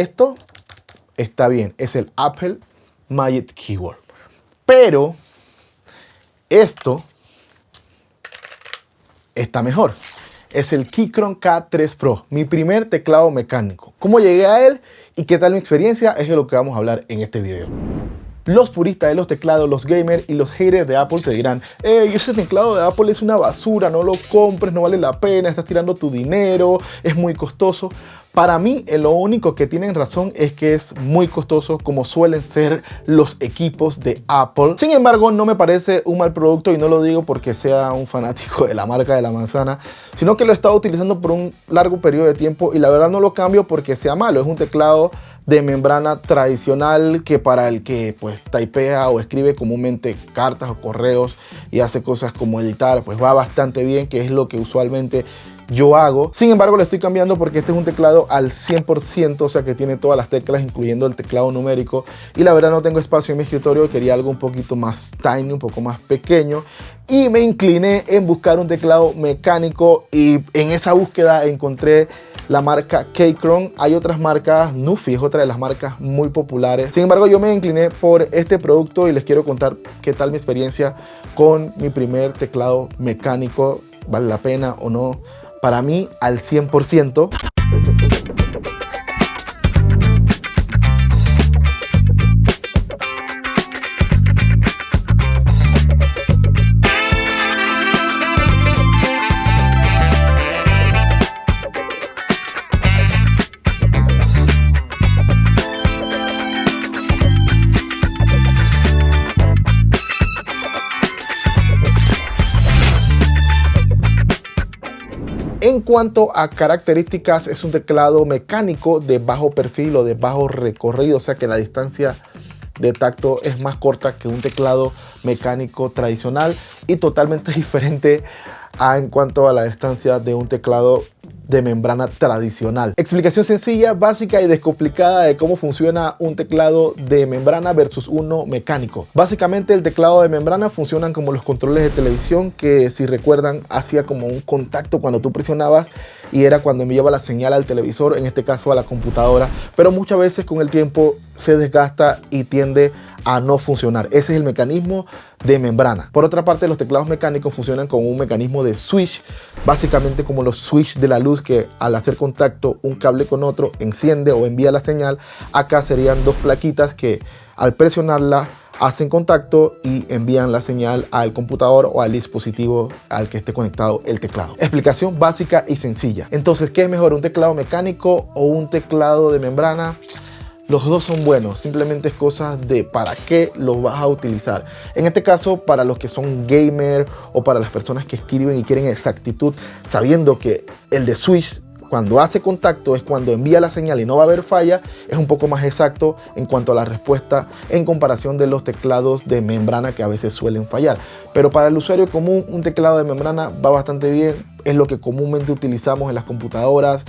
esto está bien, es el Apple Magic Keyboard. Pero esto está mejor. Es el Keychron K3 Pro, mi primer teclado mecánico. ¿Cómo llegué a él y qué tal mi experiencia? Es de lo que vamos a hablar en este video. Los puristas de los teclados, los gamers y los haters de Apple te dirán: hey, ese teclado de Apple es una basura, no lo compres, no vale la pena, estás tirando tu dinero, es muy costoso. Para mí, lo único que tienen razón es que es muy costoso, como suelen ser los equipos de Apple. Sin embargo, no me parece un mal producto, y no lo digo porque sea un fanático de la marca de la manzana, sino que lo he estado utilizando por un largo periodo de tiempo y la verdad no lo cambio porque sea malo. Es un teclado de membrana tradicional que para el que pues typea o escribe comúnmente cartas o correos y hace cosas como editar, pues va bastante bien, que es lo que usualmente yo hago. Sin embargo, lo estoy cambiando porque este es un teclado al 100%, o sea que tiene todas las teclas, incluyendo el teclado numérico, y la verdad no tengo espacio en mi escritorio, quería algo un poquito más tiny, un poco más pequeño, y me incliné en buscar un teclado mecánico, y en esa búsqueda encontré la marca Keychron. Hay otras marcas, Nufi es otra de las marcas muy populares. Sin embargo, yo me incliné por este producto y les quiero contar qué tal mi experiencia con mi primer teclado mecánico. ¿Vale la pena o no? Para mí, al 100%. En cuanto a características, es un teclado mecánico de bajo perfil o de bajo recorrido, o sea que la distancia de tacto es más corta que un teclado mecánico tradicional y totalmente diferente en cuanto a la distancia de un teclado de membrana tradicional. Explicación sencilla, básica y descomplicada de cómo funciona un teclado de membrana versus uno mecánico. Básicamente, el teclado de membrana funcionan como los controles de televisión, que si recuerdan hacía como un contacto cuando tú presionabas y era cuando enviaba la señal al televisor, en este caso a la computadora, pero muchas veces con el tiempo se desgasta y tiende a no funcionar. Ese es el mecanismo de membrana. Por otra parte, los teclados mecánicos funcionan con un mecanismo de switch, básicamente como los switch de la luz, que al hacer contacto un cable con otro enciende o envía la señal. Acá serían dos plaquitas que al presionarla hacen contacto y envían la señal al computador o al dispositivo al que esté conectado el teclado. Explicación básica y sencilla. Entonces, ¿qué es mejor, un teclado mecánico o un teclado de membrana? Los dos son buenos, simplemente es cosa de para qué los vas a utilizar. En este caso, para los que son gamer o para las personas que escriben y quieren exactitud, sabiendo que el de switch, cuando hace contacto es cuando envía la señal y no va a haber falla, es un poco más exacto en cuanto a la respuesta en comparación de los teclados de membrana que a veces suelen fallar. Pero para el usuario común, un teclado de membrana va bastante bien. Es lo que comúnmente utilizamos en las computadoras,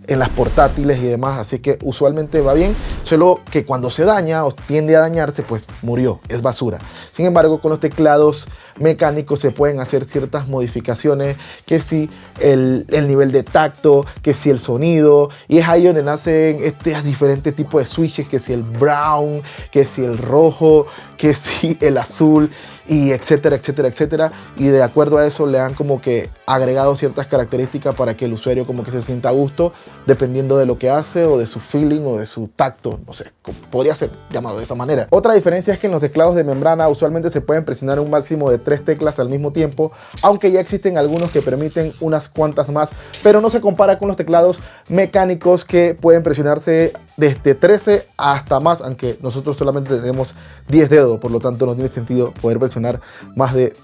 en las portátiles y demás, así que usualmente va bien, solo que cuando se daña o tiende a dañarse, pues murió, es basura. Sin embargo, con los teclados mecánicos se pueden hacer ciertas modificaciones, que si el nivel de tacto, que si el sonido, y es ahí donde nacen diferentes tipos de switches, que si el brown, que si el rojo, que si el azul, y etcétera, etcétera, etcétera, y de acuerdo a eso le han como que agregado ciertas características para que el usuario como que se sienta a gusto dependiendo de lo que hace o de su feeling o de su tacto, no sé, podría ser llamado de esa manera. Otra diferencia es que en los teclados de membrana usualmente se pueden presionar un máximo de 3 teclas al mismo tiempo, aunque ya existen algunos que permiten unas cuantas más, pero no se compara con los teclados mecánicos que pueden presionarse desde 13 hasta más, aunque nosotros solamente tenemos 10 dedos, por lo tanto no tiene sentido poder presionar más de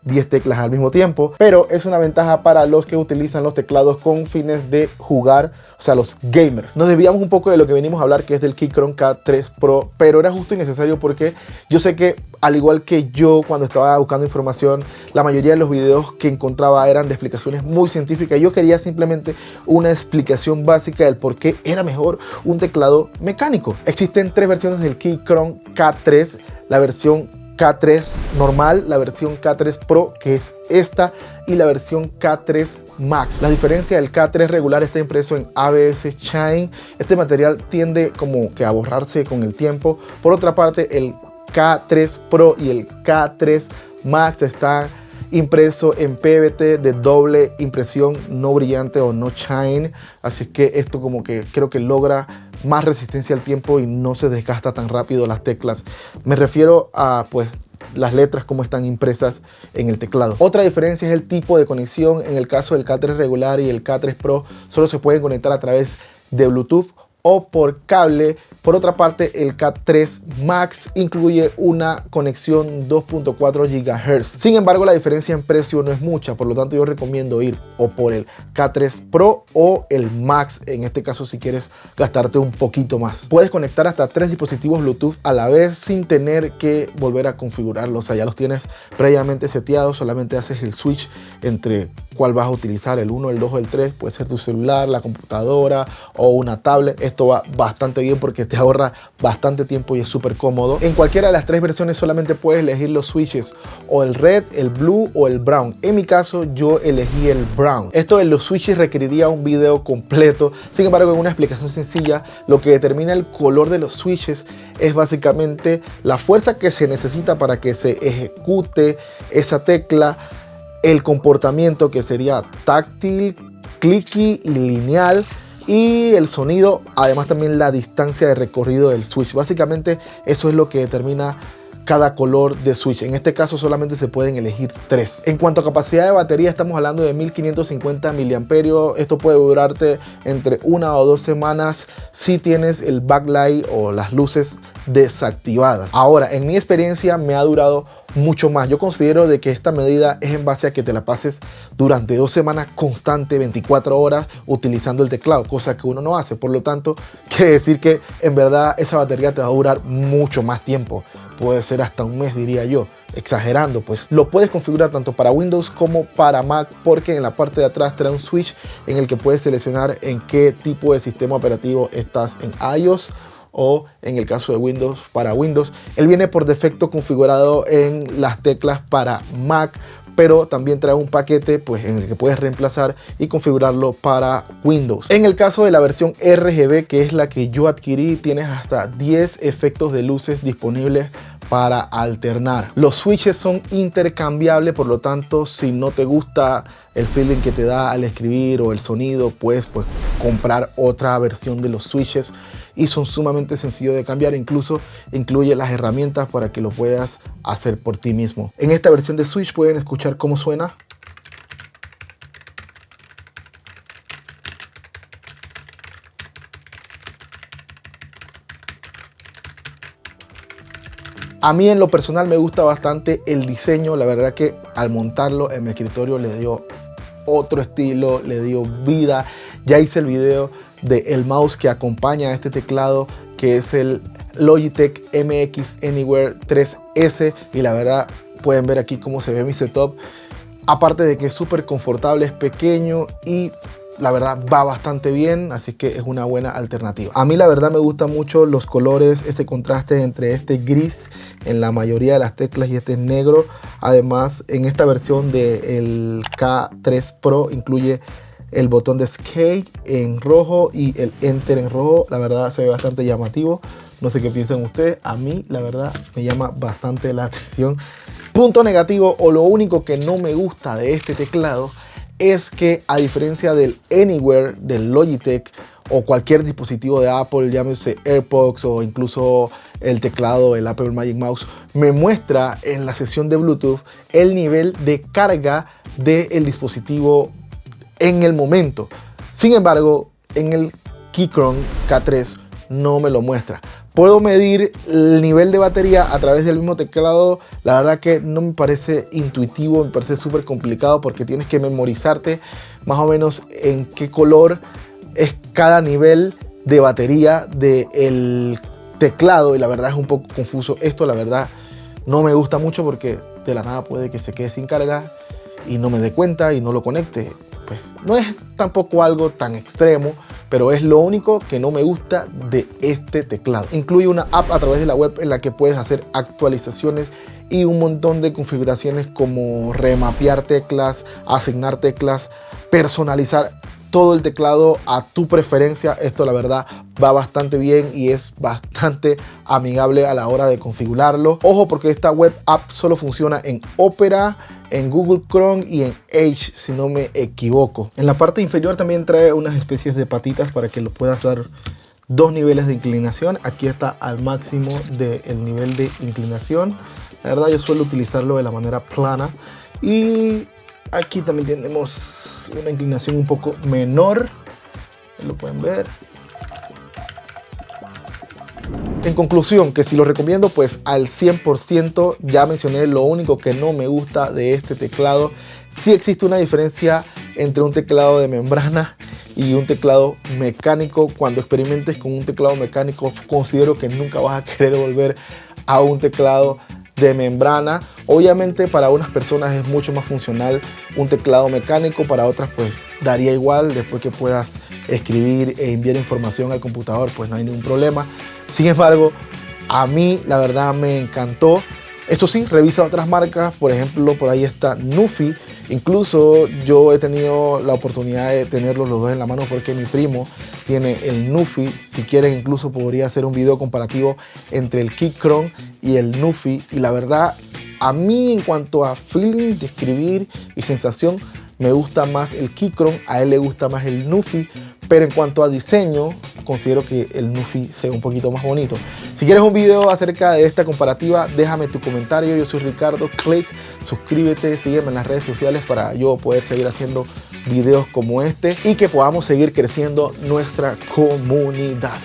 10 teclas al mismo tiempo, pero es una ventaja para los que utilizan los teclados con fines de jugar, o sea, los gamers. Nos desviamos un poco de lo que venimos a hablar, que es del Keychron K3 Pro, pero era justo y necesario porque yo sé que, al igual que yo cuando estaba buscando información, la mayoría de los videos que encontraba eran de explicaciones muy científicas. Yo quería simplemente una explicación básica del por qué era mejor un teclado mecánico. Existen 3 versiones del Keychron K3, la versión K3 normal, la versión K3 Pro, que es esta, y la versión K3 Max. La diferencia del K3 regular está impreso en ABS Shine. Este material tiende como que a borrarse con el tiempo. Por otra parte, el K3 Pro y el K3 Max están impreso en PBT de doble impresión, no brillante o no shine, así que esto como que creo que logra más resistencia al tiempo y no se desgasta tan rápido las teclas. Me refiero a pues las letras como están impresas en el teclado. Otra diferencia es el tipo de conexión. En el caso del K3 regular y el K3 Pro solo se pueden conectar a través de Bluetooth o por cable. Por otra parte, el K3 Max incluye una conexión 2.4 GHz. Sin embargo, la diferencia en precio no es mucha, por lo tanto yo recomiendo ir o por el K3 Pro o el Max, en este caso si quieres gastarte un poquito más. Puedes conectar hasta 3 dispositivos Bluetooth a la vez sin tener que volver a configurarlos, o sea, ya los tienes previamente seteados, solamente haces el switch entre cuál vas a utilizar, el 1, el 2 o el 3, puede ser tu celular, la computadora o una tablet. Esto va bastante bien porque te ahorra bastante tiempo y es súper cómodo. En cualquiera de las tres versiones solamente puedes elegir los switches o el red, el blue o el brown. En mi caso yo elegí el brown. Esto de los switches requeriría un video completo, sin embargo en una explicación sencilla, lo que determina el color de los switches es básicamente la fuerza que se necesita para que se ejecute esa tecla, el comportamiento que sería táctil, clicky y lineal, y el sonido, además también la distancia de recorrido del switch. Básicamente eso es lo que determina cada color de switch. En este caso solamente se pueden elegir 3. En cuanto a capacidad de batería, estamos hablando de 1550 mAh. Esto puede durarte entre 1 o 2 semanas si tienes el backlight o las luces desactivadas. Ahora, en mi experiencia me ha durado mucho más. Yo considero de que esta medida es en base a que te la pases durante 2 semanas constante, 24 horas utilizando el teclado, cosa que uno no hace. Por lo tanto, quiere decir que en verdad esa batería te va a durar mucho más tiempo. Puede ser hasta un mes, diría yo, exagerando. Pues lo puedes configurar tanto para Windows como para Mac, porque en la parte de atrás trae un switch en el que puedes seleccionar en qué tipo de sistema operativo estás, en iOS o en el caso de Windows, para Windows. Él viene por defecto configurado en las teclas para Mac, pero también trae un paquete pues, en el que puedes reemplazar y configurarlo para Windows. En el caso de la versión RGB, que es la que yo adquirí, tienes hasta 10 efectos de luces disponibles para alternar. Los switches son intercambiables, por lo tanto si no te gusta el feeling que te da al escribir o el sonido, puedes pues comprar otra versión de los switches y son sumamente sencillos de cambiar. Incluso incluye las herramientas para que lo puedas hacer por ti mismo. En esta versión de switch pueden escuchar cómo suena. A mí en lo personal me gusta bastante el diseño. La verdad que al montarlo en mi escritorio le dio otro estilo, le dio vida. Ya hice el video del mouse que acompaña a este teclado, que es el Logitech MX Anywhere 3S, y la verdad pueden ver aquí cómo se ve mi setup. Aparte de que es súper confortable, es pequeño y la verdad va bastante bien, así que es una buena alternativa. A mí la verdad me gustan mucho los colores, ese contraste entre este gris en la mayoría de las teclas y este negro. Además, en esta versión del K3 Pro incluye el botón de Escape en rojo y el Enter en rojo. La verdad se ve bastante llamativo. No sé qué piensan ustedes. A mí la verdad me llama bastante la atención. Punto negativo, o lo único que no me gusta de este teclado, es que a diferencia del Anywhere del Logitech o cualquier dispositivo de Apple, llámese AirPods o incluso el teclado, el Apple Magic Mouse, me muestra en la sección de Bluetooth el nivel de carga del dispositivo en el momento. Sin embargo, en el Keychron K3 no me lo muestra. Puedo medir el nivel de batería a través del mismo teclado. La verdad que no me parece intuitivo, me parece súper complicado porque tienes que memorizarte más o menos en qué color es cada nivel de batería del teclado, y la verdad es un poco confuso. Esto la verdad no me gusta mucho porque de la nada puede que se quede sin carga y no me dé cuenta y no lo conecte. Pues no es tampoco algo tan extremo, pero es lo único que no me gusta de este teclado. Incluye una app a través de la web en la que puedes hacer actualizaciones y un montón de configuraciones como remapear teclas, asignar teclas, personalizar todo el teclado a tu preferencia. Esto la verdad va bastante bien y es bastante amigable a la hora de configurarlo. Ojo, porque esta web app solo funciona en Opera, en Google Chrome y en Edge, si no me equivoco. En la parte inferior también trae unas especies de patitas para que lo puedas dar 2 niveles de inclinación. Aquí está al máximo del nivel de inclinación. La verdad yo suelo utilizarlo de la manera plana. Y aquí también tenemos una inclinación un poco menor. Lo pueden ver. En conclusión, que si lo recomiendo pues al 100%, ya mencioné lo único que no me gusta de este teclado. Sí existe una diferencia entre un teclado de membrana y un teclado mecánico. Cuando experimentes con un teclado mecánico, considero que nunca vas a querer volver a un teclado de membrana. Obviamente para unas personas es mucho más funcional un teclado mecánico, para otras pues daría igual. Después que puedas escribir e enviar información al computador pues no hay ningún problema. Sin embargo, a mí la verdad me encantó. Eso sí, revisa otras marcas, por ejemplo por ahí está Nufi. Incluso yo he tenido la oportunidad de tenerlos los dos en la mano porque mi primo tiene el Nufi. Si quieren incluso podría hacer un video comparativo entre el Keychron y el Nufi. Y la verdad, a mí en cuanto a feeling de escribir y sensación, me gusta más el Keychron, a él le gusta más el Nufi. Pero en cuanto a diseño, considero que el Nufi se ve un poquito más bonito. Si quieres un video acerca de esta comparativa, déjame tu comentario. Yo soy Ricardo, click, suscríbete, sígueme en las redes sociales para yo poder seguir haciendo videos como este y que podamos seguir creciendo nuestra comunidad.